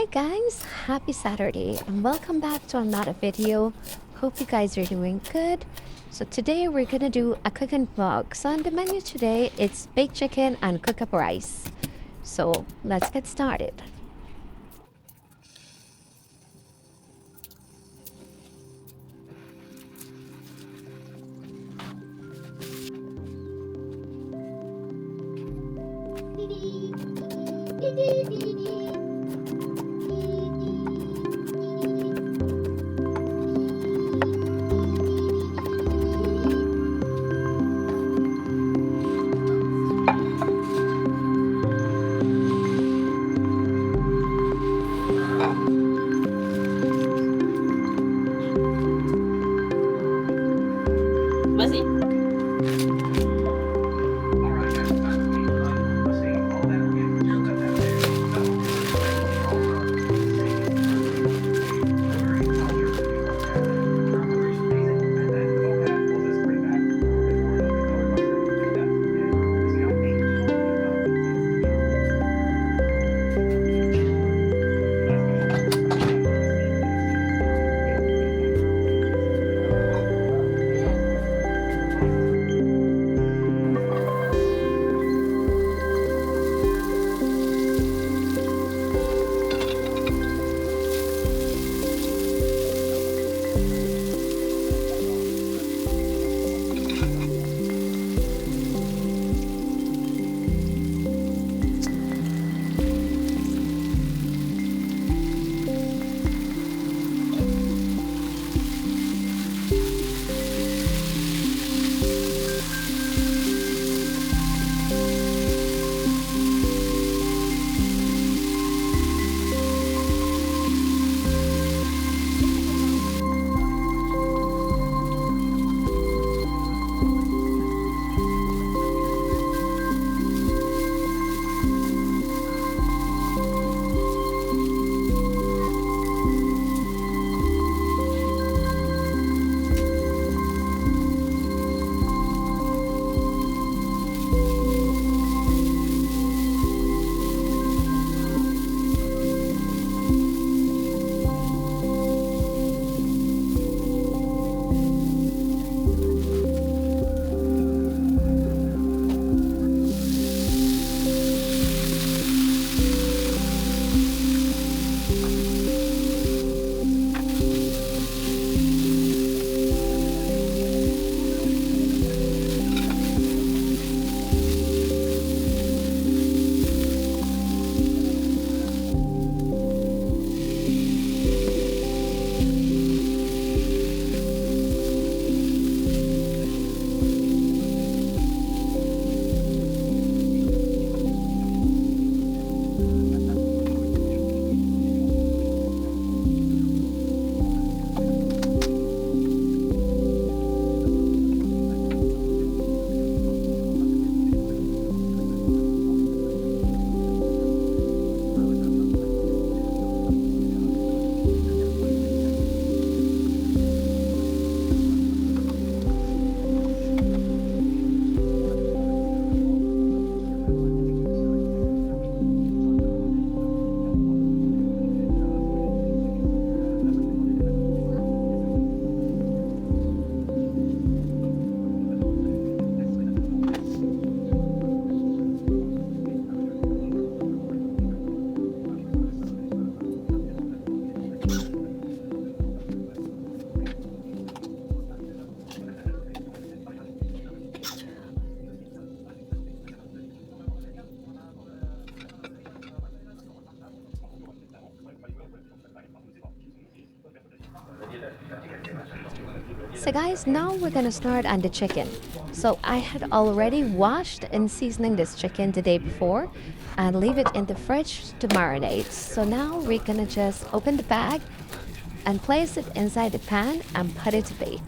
Hi guys, happy Saturday and welcome back to another video. Hope you guys are doing good. So today we're gonna do a cooking vlog. So on the menu today it's baked chicken and cook up rice. So let's get started. Masih? So guys, now we're gonna start on the chicken. So I had already washed and seasoning this chicken the day before and leave it in the fridge to marinate. So now we're gonna just open the bag and place it inside the pan and put it to bake.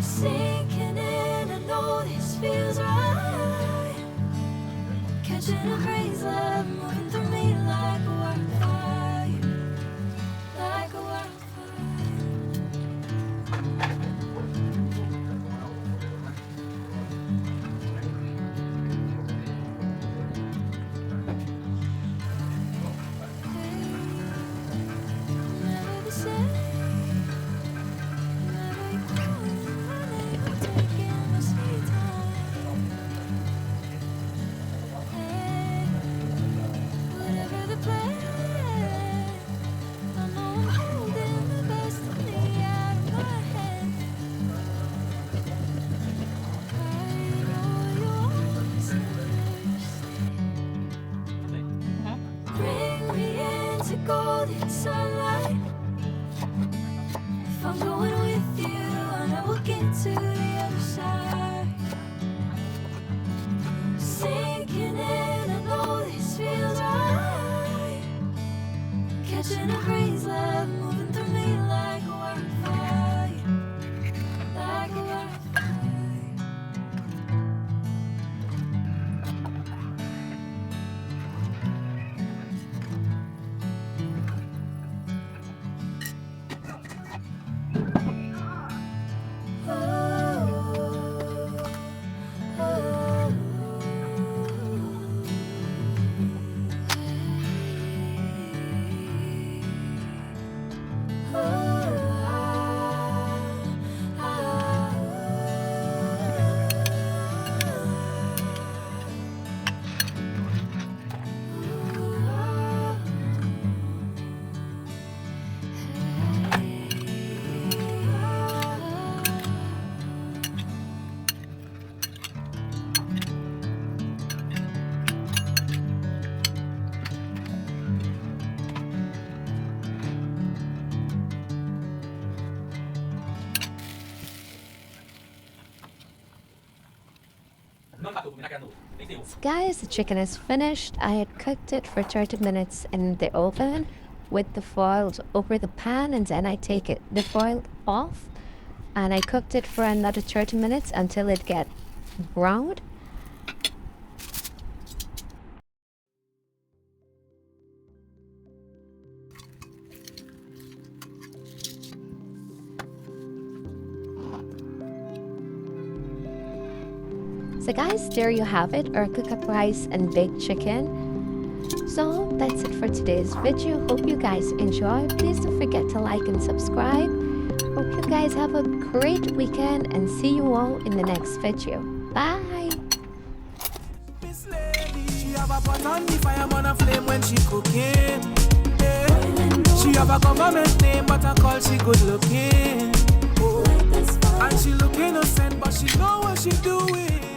Sinking in, I know this feels right. Catching a breeze, love moving through me like a wildfire, like a wildfire. Never the same. Never you calling, never taking my sweet time. Hey, whatever the plan, I know I'm holding the best of me out of my hand. I know you always understand. Bring me into golden sunlight. If I'm going with you, I know we'll get to the other side. Sinking in, I know this feels right. Catching a breeze, love moving through me like a wildfire, like a wildfire. So guys, the chicken is finished. I had cooked it for 30 minutes in the oven with the foil over the pan, and then I take the foil off and I cooked it for another 30 minutes until it get browned. So guys, there you have it, our cook-up rice and baked chicken. So that's it for today's video. Hope you guys enjoy. Please don't forget to like and subscribe. Hope you guys have a great weekend and see you all in the next video. Bye! Miss Lady, she have a pot on the fire, on a flame when she cooking. She have a government name, but I call she good looking. Oh. And she look innocent, but she know what she doing.